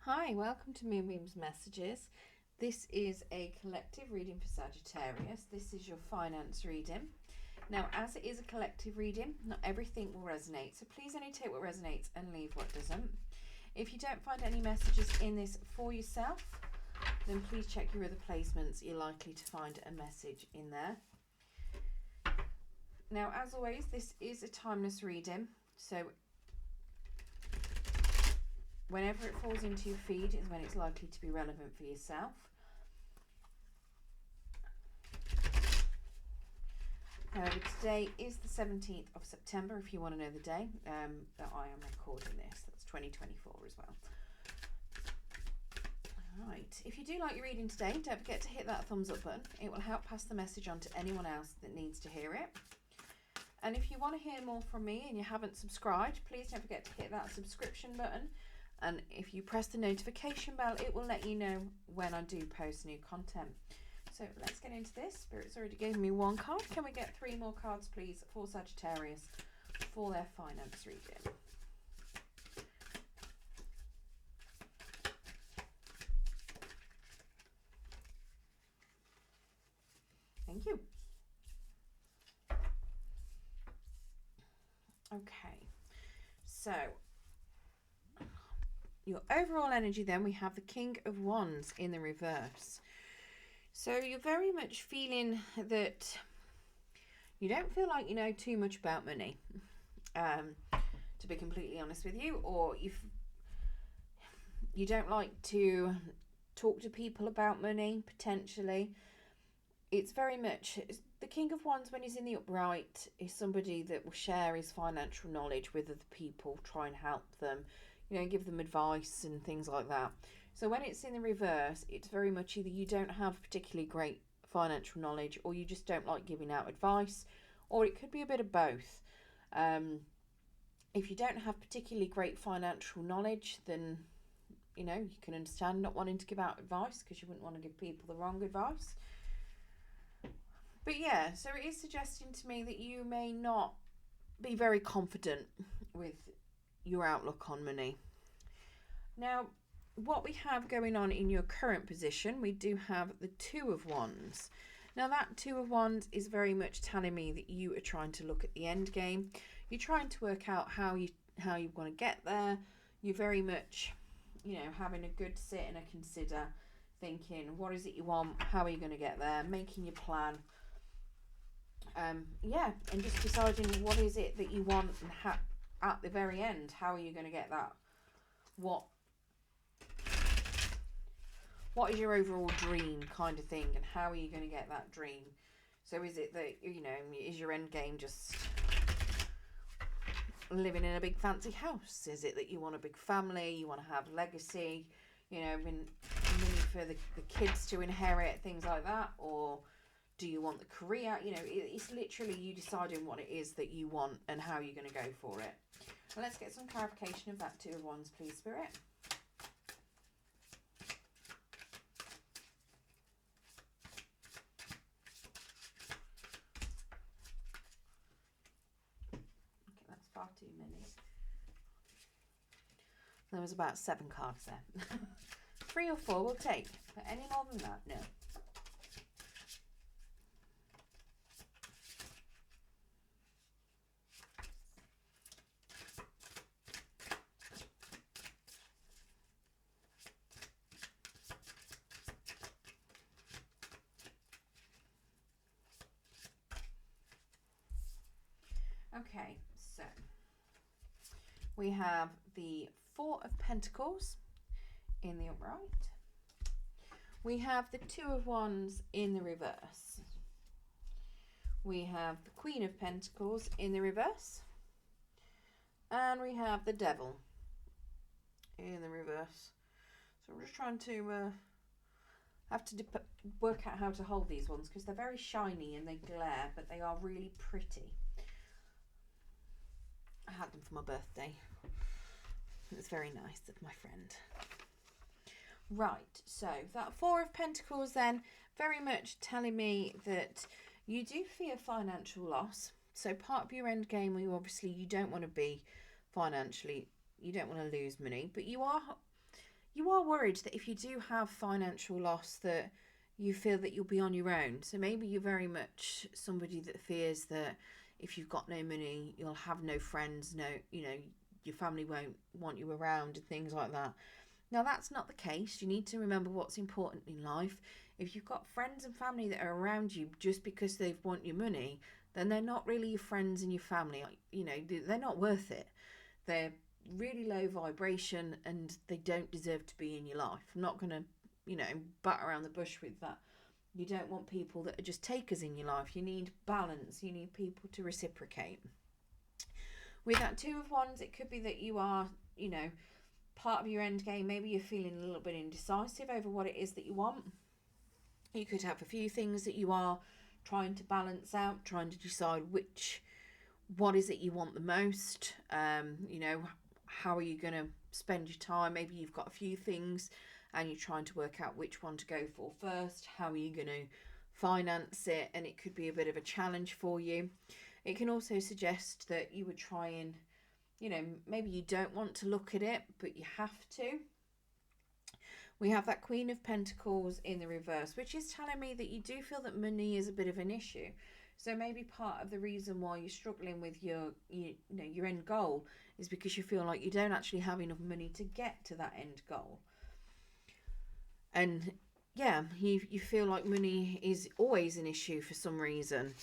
Hi, welcome to Moonbeam's Messages. This is a collective reading for Sagittarius. This is your finance reading. Now, as it is a collective reading, not everything will resonate, so please only take what resonates and leave what doesn't. If you don't find any messages in this for yourself, then please check your other placements. You're likely to find a message in there. Now, as always, this is a timeless reading, so whenever it falls into your feed is when it's likely to be relevant for yourself. However, today is the 17th of September, if you want to know the day that I am recording this. That's 2024 as well. Right, if you do like your reading today, don't forget to hit that thumbs up button. It will help pass the message on to anyone else that needs to hear it. And if you want to hear more from me and you haven't subscribed, please don't forget to hit that subscription button. And if you press the notification bell, it will let you know when I do post new content. So let's get into this. Spirit's already gave me one card. Can we get 3 more cards, please, for Sagittarius for their finance reading? Thank you. Okay, so your overall energy then, we have the King of Wands in the reverse. So you're very much feeling that you don't feel like you know too much about money, to be completely honest with you, or you don't like to talk to people about money, potentially. It's very much the King of Wands, when he's in the upright, is somebody that will share his financial knowledge with other people, try and help them, give them advice and things like that. So when it's in the reverse, it's very much either you don't have particularly great financial knowledge, or you just don't like giving out advice, or it could be a bit of both. If you don't have particularly great financial knowledge, then you can understand not wanting to give out advice because you wouldn't want to give people the wrong advice. But yeah, so it is suggesting to me that you may not be very confident with your outlook on money. Now, what we have going on in your current position, we do have the Two of Wands. Now, that Two of Wands is very much telling me that you are trying to look at the end game. You're trying to work out how you want to get there. You're very much, having a good sit and a consider, thinking, what is it you want? How are you going to get there? Making your plan. And just deciding what is it that you want, and at the very end, how are you going to get that? What is your overall dream, kind of thing, and how are you going to get that dream? So is it that, is your end game just living in a big fancy house? Is it that you want a big family, you want to have legacy, money for the kids to inherit, things like that? Or do you want the career? It's literally you deciding what it is that you want and how you're going to go for it. Well, let's get some clarification of that Two of Wands, please, Spirit. Okay, that's far too many. There was about 7 cards there. 3 or 4 we'll take, but any more than that, no. Okay, so we have the Four of Pentacles in the upright. We have the Two of Wands in the reverse. We have the Queen of Pentacles in the reverse. And we have the Devil in the reverse. So I'm just trying to work out how to hold these ones, because they're very shiny and they glare, but they are really pretty. I had them for my birthday. It was very nice of my friend. Right, so that Four of Pentacles then, very much telling me that you do fear financial loss. So part of your end game, you don't want to be financially, you don't want to lose money, but you you are worried that if you do have financial loss, that you feel that you'll be on your own. So maybe you're very much somebody that fears that if you've got no money, you'll have no friends, no, your family won't want you around and things like that. Now, that's not the case. You need to remember what's important in life. If you've got friends and family that are around you just because they want your money, then they're not really your friends and your family. They're not worth it. They're really low vibration and they don't deserve to be in your life. I'm not going to, bat around the bush with that. You don't want people that are just takers in your life. You need balance. You need people to reciprocate. With that Two of Wands, it could be that you are, part of your end game. Maybe you're feeling a little bit indecisive over what it is that you want. You could have a few things that you are trying to balance out, trying to decide what is it you want the most. How are you going to spend your time? Maybe you've got a few things and you're trying to work out which one to go for first. How are you going to finance it? And it could be a bit of a challenge for you. It can also suggest that you would try and, maybe you don't want to look at it, but you have to. We have that Queen of Pentacles in the reverse, which is telling me that you do feel that money is a bit of an issue. So maybe part of the reason why you're struggling with your end goal is because you feel like you don't actually have enough money to get to that end goal. And yeah, you feel like money is always an issue for some reason.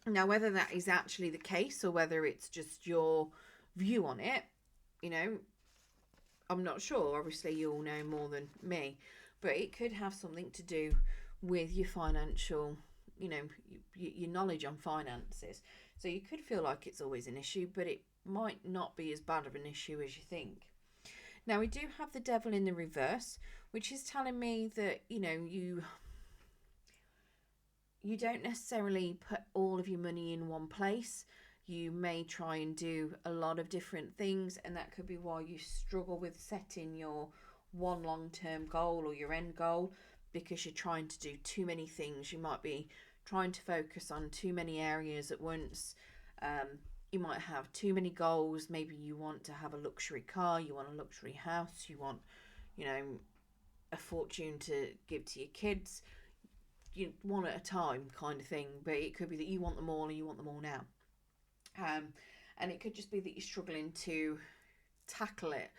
Now, whether that is actually the case or whether it's just your view on it, I'm not sure. Obviously, you'll know more than me, but it could have something to do with your financial, your knowledge on finances. So you could feel like it's always an issue, but it might not be as bad of an issue as you think. Now, we do have the Devil in the reverse, which is telling me that, you don't necessarily put all of your money in one place. You may try and do a lot of different things, and that could be why you struggle with setting your one long-term goal or your end goal, because you're trying to do too many things. You might be trying to focus on too many areas at once. You might have too many goals. Maybe you want to have a luxury car, you want a luxury house, you want, a fortune to give to your kids. One at a time kind of thing, but it could be that you want them all and you want them all now. And it could just be that you're struggling to tackle it.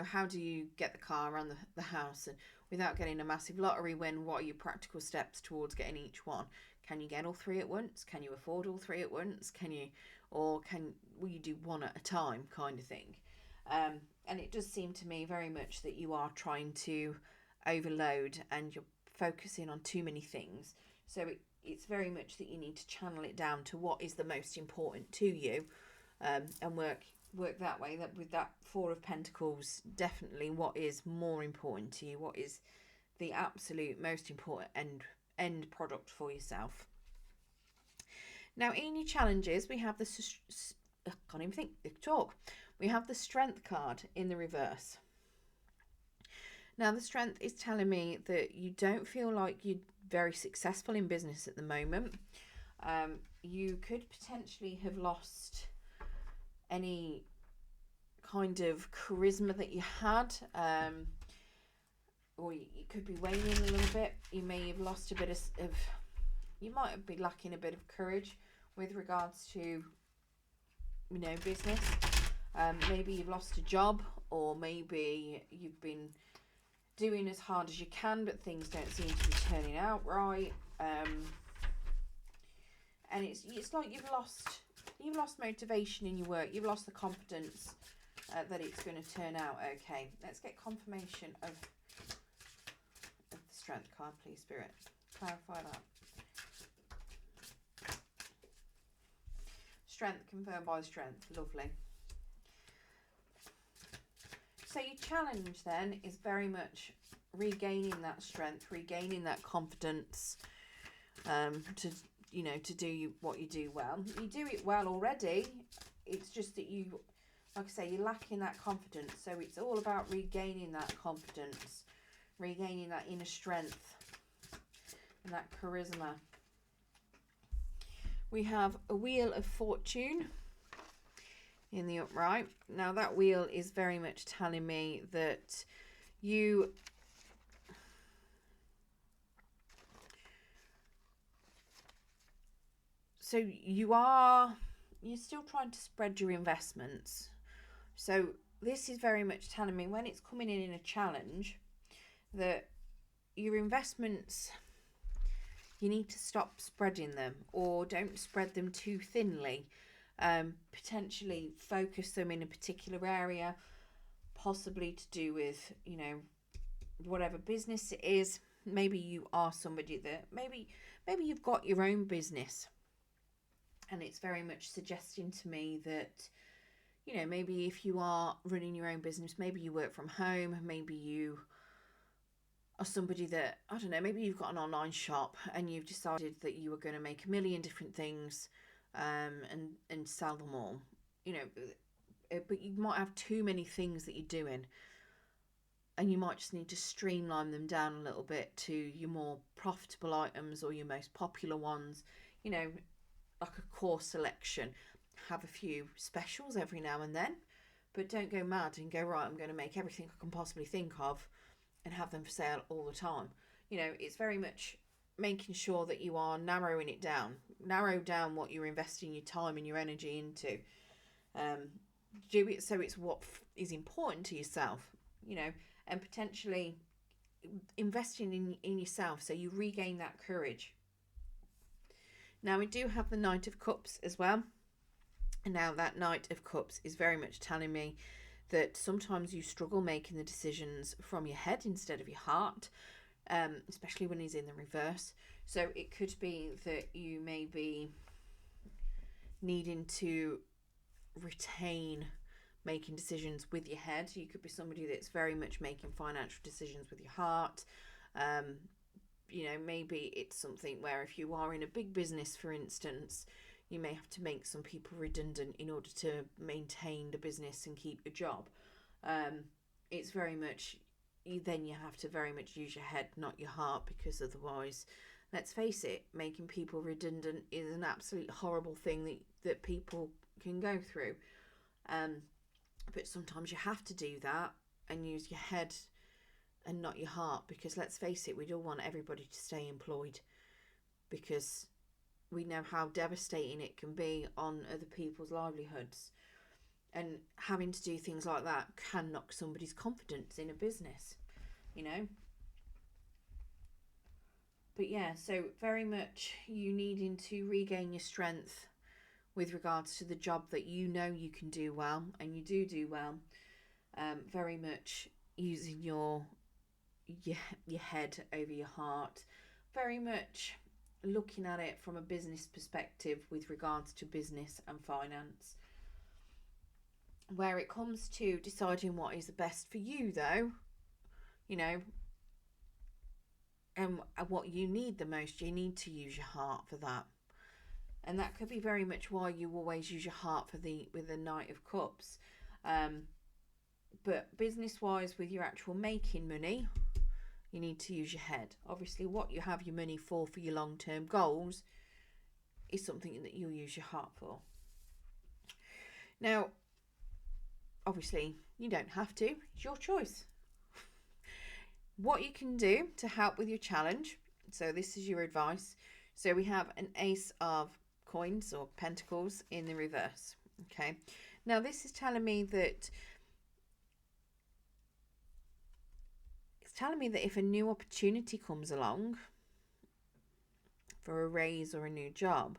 How do you get the car around the house and without getting a massive lottery win? What are your practical steps towards getting each one? Can you get all three at once? Can you afford all three at once? Will you do one at a time kind of thing? And it does seem to me very much that you are trying to overload and you're focusing on too many things. So it's very much that you need to channel it down to what is the most important to you, and work that way. That with that Four of Pentacles, definitely what is more important to you, what is the absolute most important end product for yourself. Now, in your challenges, we have can't even think, talk. We have the Strength card in the reverse. Now, the Strength is telling me that you don't feel like you're very successful in business at the moment. You could potentially have lost any kind of charisma that you had, or you could be waning a little bit. You may have lost a bit of you might be lacking a bit of courage with regards to, business. Maybe you've lost a job, or maybe you've been doing as hard as you can, but things don't seem to be turning out right. And it's like you've lost motivation in your work. You've lost the confidence that it's going to turn out okay. Let's get confirmation of the Strength card, please, Spirit. Clarify that. Strength confirmed by the Strength. Lovely. So your challenge then is very much regaining that strength, regaining that confidence, to do what you do well. You do it well already. It's just that you, like I say, you're lacking that confidence. So it's all about regaining that confidence, regaining that inner strength and that charisma. We have a Wheel of Fortune in the upright. Now that wheel is very much telling me that you're still trying to spread your investments. So this is very much telling me when it's coming in a challenge that your investments, you need to stop spreading them, or don't spread them too thinly. Potentially focus them in a particular area, possibly to do with, whatever business it is. Maybe you are somebody that maybe you've got your own business, and it's very much suggesting to me that, maybe if you are running your own business, maybe you work from home, maybe you are somebody that, I don't know, maybe you've got an online shop and you've decided that you are going to make a million different things and sell them all, but you might have too many things that you're doing, and you might just need to streamline them down a little bit to your more profitable items or your most popular ones, like a core selection. Have a few specials every now and then, but don't go mad and go, right, I'm going to make everything I can possibly think of and have them for sale all the time. It's very much making sure that you are narrowing it down. Narrow down what you're investing your time and your energy into. Do it so it's what is important to yourself, and potentially investing in yourself so you regain that courage. Now we do have the Knight of Cups as well. And now that Knight of Cups is very much telling me that sometimes you struggle making the decisions from your head instead of your heart, especially when he's in the reverse. So it could be that you may be needing to retain making decisions with your head. You could be somebody that's very much making financial decisions with your heart. Maybe it's something where if you are in a big business, for instance, you may have to make some people redundant in order to maintain the business and keep your job. It's very much, you have to very much use your head, not your heart, because otherwise, let's face it, making people redundant is an absolute horrible thing that people can go through. But sometimes you have to do that and use your head and not your heart, because let's face it, we don't want everybody to stay employed, because we know how devastating it can be on other people's livelihoods, and having to do things like that can knock somebody's confidence in a business, But yeah, so very much you needing to regain your strength with regards to the job that you can do well, and you do well. Very much using your head over your heart, very much looking at it from a business perspective with regards to business and finance. Where it comes to deciding what is the best for you, though, and what you need the most, you need to use your heart for that. And that could be very much why you always use your heart with the Knight of Cups. But business-wise, with your actual making money, you need to use your head. Obviously, what you have your money for your long-term goals is something that you'll use your heart for. Now, obviously, you don't have to. It's your choice. What you can do to help with your challenge. So this is your advice. So we have an Ace of Coins or Pentacles in the reverse. Okay. Now, this is telling me that if a new opportunity comes along for a raise or a new job,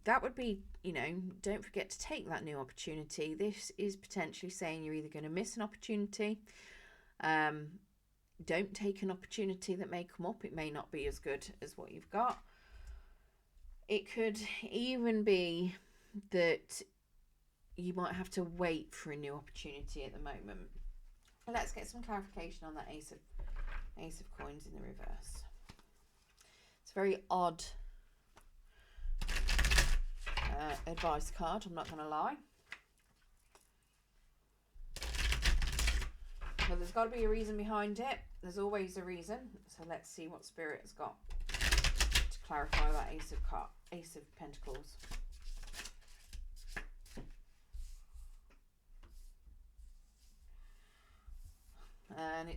that would be, don't forget to take that new opportunity. This is potentially saying you're either going to miss an opportunity. Don't take an opportunity that may come up. It may not be as good as what you've got. It could even be that you might have to wait for a new opportunity at the moment. Let's get some clarification on that Ace of Coins in the reverse. It's a very odd advice card, I'm not going to lie. But there's got to be a reason behind it. There's always a reason. So let's see what Spirit has got to clarify that Ace of Pentacles.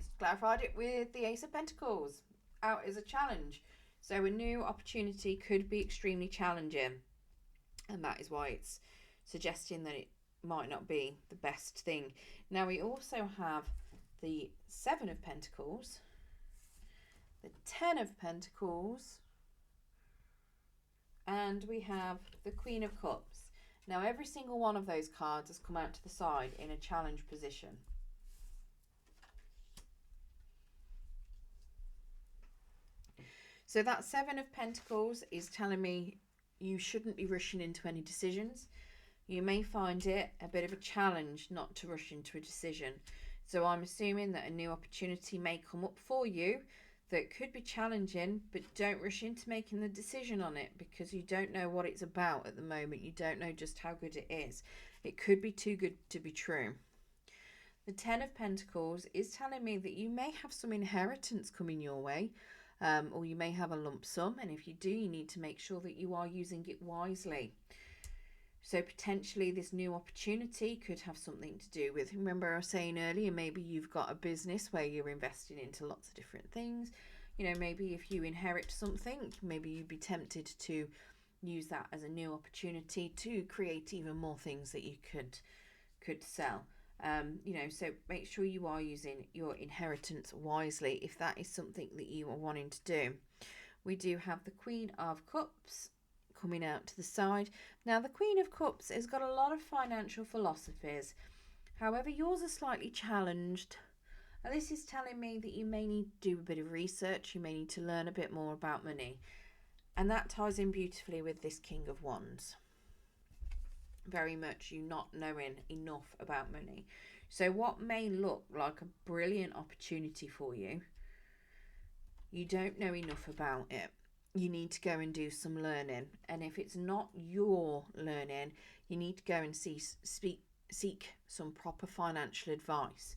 it's clarified it with the Ace of Pentacles. Out as a challenge. So a new opportunity could be extremely challenging. And that is why it's suggesting that it might not be the best thing. Now we also have the Seven of Pentacles, the Ten of Pentacles, and we have the Queen of Cups. Now every single one of those cards has come out to the side in a challenge position. So that Seven of Pentacles is telling me you shouldn't be rushing into any decisions. You may find it a bit of a challenge not to rush into a decision. So I'm assuming that a new opportunity may come up for you that could be challenging, but don't rush into making the decision on it because you don't know what it's about at the moment. You don't know just how good it is. It could be too good to be true. The Ten of Pentacles is telling me that you may have some inheritance coming your way. Or you may have a lump sum, and if you do, you need to make sure that you are using it wisely. So potentially this new opportunity could have something to do with, remember I was saying earlier, maybe you've got a business where you're investing into lots of different things. You know, maybe if you inherit something, maybe you'd be tempted to use that as a new opportunity to create even more things that you could sell. You know, so make sure you are using your inheritance wisely if that is something that you are wanting to do. We do have the Queen of Cups coming out to the side. Now, the Queen of Cups has got a lot of financial philosophies. However, yours are slightly challenged. And this is telling me that you may need to do a bit of research. You may need to learn a bit more about money. And that ties in beautifully with this King of Wands. Very much you not knowing enough about money. So what may look like a brilliant opportunity for you, you don't know enough about it. You need to go and do some learning, and if it's not your learning, you need to go and seek some proper financial advice,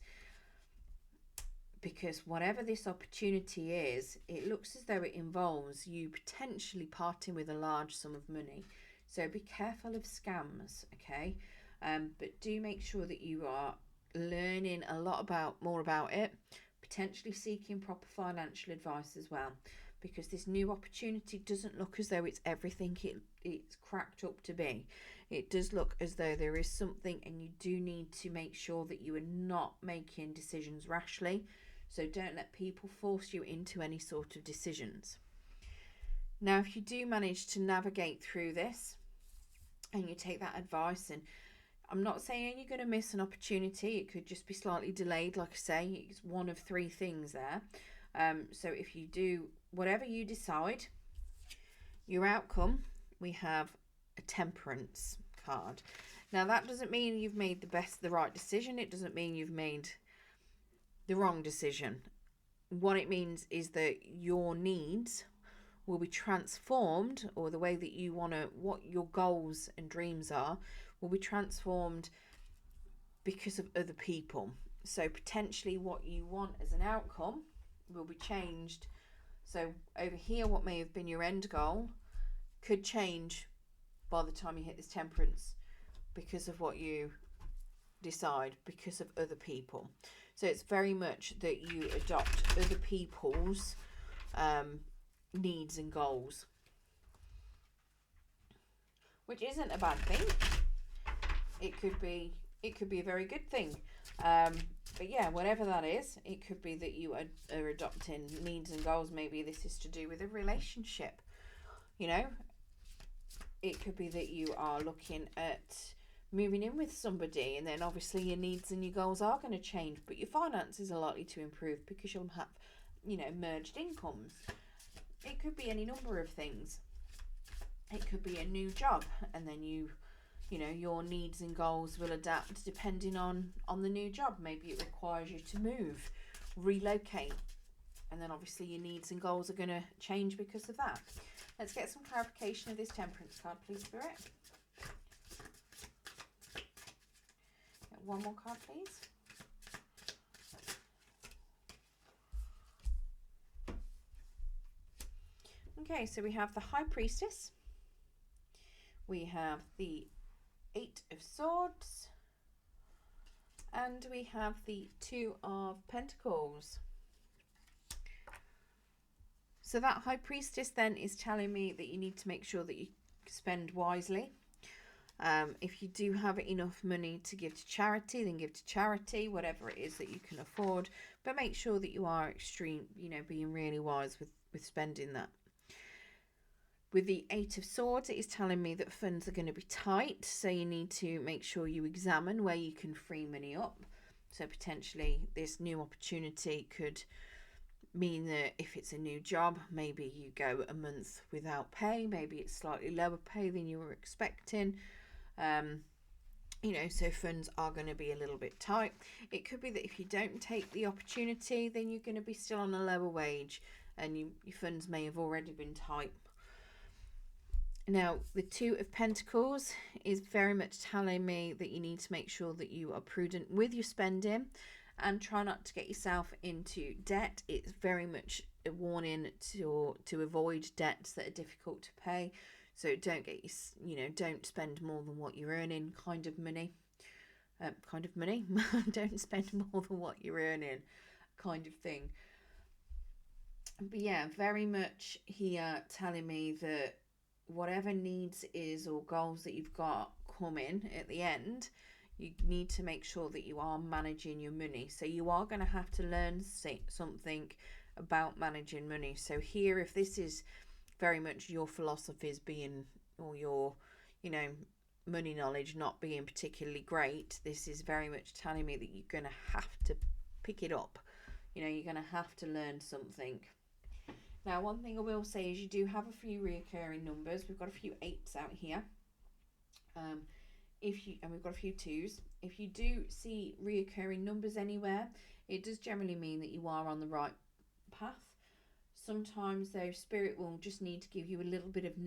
because whatever this opportunity is, it looks as though it involves you potentially parting with a large sum of money. So be careful of scams, okay? But do make sure that you are learning a lot more about it, potentially seeking proper financial advice as well, because this new opportunity doesn't look as though it's everything it's cracked up to be. It does look as though there is something, and you do need to make sure that you are not making decisions rashly. So don't let people force you into any sort of decisions. Now, if you do manage to navigate through this and you take that advice, and I'm not saying you're going to miss an opportunity, it could just be slightly delayed. Like I say, it's one of three things there. So if you do whatever you decide, your outcome, we have a Temperance card. Now, that doesn't mean you've made the right decision. It doesn't mean you've made the wrong decision. What it means is that your needs will be transformed, or the way that you want to, what your goals and dreams are, will be transformed because of other people. So potentially what you want as an outcome will be changed. So over here, what may have been your end goal could change by the time you hit this Temperance, because of what you decide, because of other people. So it's very much that you adopt other people's needs and goals, which isn't a bad thing. It could be a very good thing. But yeah, whatever that is, it could be that you are adopting needs and goals. Maybe this is to do with a relationship. You know, it could be that you are looking at moving in with somebody, and then obviously your needs and your goals are going to change, but your finances are likely to improve because you'll have, you know, merged incomes. It could be any number of things. It could be a new job, and then you know, your needs and goals will adapt depending on the new job. Maybe it requires you to move, relocate, and then obviously your needs and goals are going to change because of that. Let's get some clarification of this Temperance card, please, Spirit. Get one more card, please. Okay, so we have the High Priestess. We have the Eight of Swords. And we have the Two of Pentacles. So that High Priestess then is telling me that you need to make sure that you spend wisely. If you do have enough money to give to charity, then give to charity, whatever it is that you can afford. But make sure that you are being really wise with spending that. With the Eight of Swords, it is telling me that funds are going to be tight. So you need to make sure you examine where you can free money up. So potentially this new opportunity could mean that if it's a new job, maybe you go a month without pay. Maybe it's slightly lower pay than you were expecting. So funds are going to be a little bit tight. It could be that if you don't take the opportunity, then you're going to be still on a lower wage and your funds may have already been tight. Now, the Two of Pentacles is very much telling me that you need to make sure that you are prudent with your spending and try not to get yourself into debt. It's very much a warning to avoid debts that are difficult to pay. So don't don't spend more than what you're earning kind of money. Don't spend more than what you're earning kind of thing. But yeah, very much here telling me that whatever needs is or goals that you've got coming at the end, you need to make sure that you are managing your money. So you are going to have to learn something about managing money. So here, if this is very much your philosophies being, or your, money knowledge not being particularly great, this is very much telling me that you're going to have to pick it up. You're going to have to learn something. Now, one thing I will say is you do have a few reoccurring numbers. We've got a few 8s out here. And we've got a few 2s. If you do see reoccurring numbers anywhere, it does generally mean that you are on the right path. Sometimes though, Spirit will just need to give you a little bit of a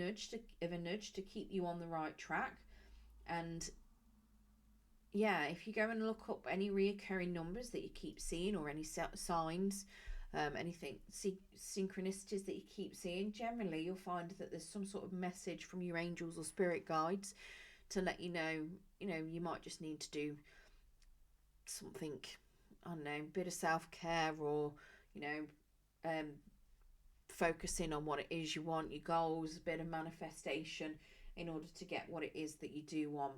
nudge to keep you on the right track. And yeah, if you go and look up any reoccurring numbers that you keep seeing, or any signs, anything, synchronicities that you keep seeing, generally you'll find that there's some sort of message from your angels or spirit guides to let you know, you might just need to do something, I don't know, a bit of self-care, or, focusing on what it is you want, your goals, a bit of manifestation in order to get what it is that you do want.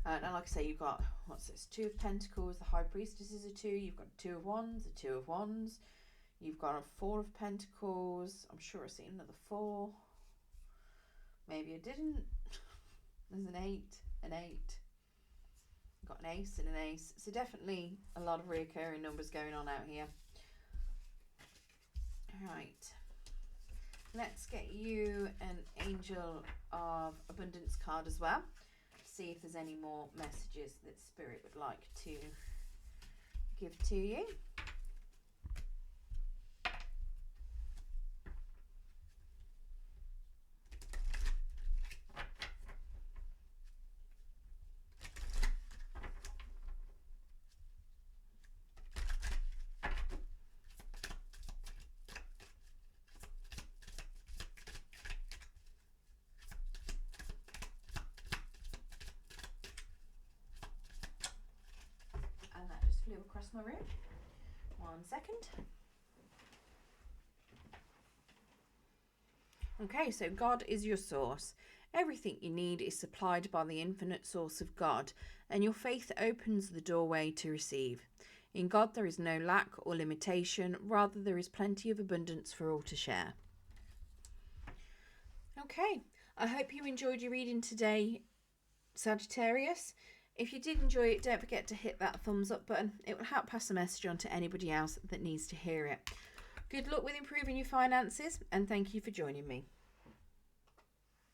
Now, like I say, you've got, what's this, Two of Pentacles, the High Priestess is a 2, you've got Two of Wands, the Two of Wands, you've got a Four of Pentacles, I'm sure I see another 4, maybe I didn't, there's an 8, you've got an Ace and an Ace, so definitely a lot of reoccurring numbers going on out here. Right, let's get you an Angel of Abundance card as well. See if there's any more messages that Spirit would like to give to you. Flew across my room. 1 second. Okay, so God is your source. Everything you need is supplied by the infinite source of God, and your faith opens the doorway to receive. In God there is no lack or limitation, rather there is plenty of abundance for all to share. Okay, I hope you enjoyed your reading today, Sagittarius. If you did enjoy it, don't forget to hit that thumbs up button. It will help pass the message on to anybody else that needs to hear it. Good luck with improving your finances, and thank you for joining me.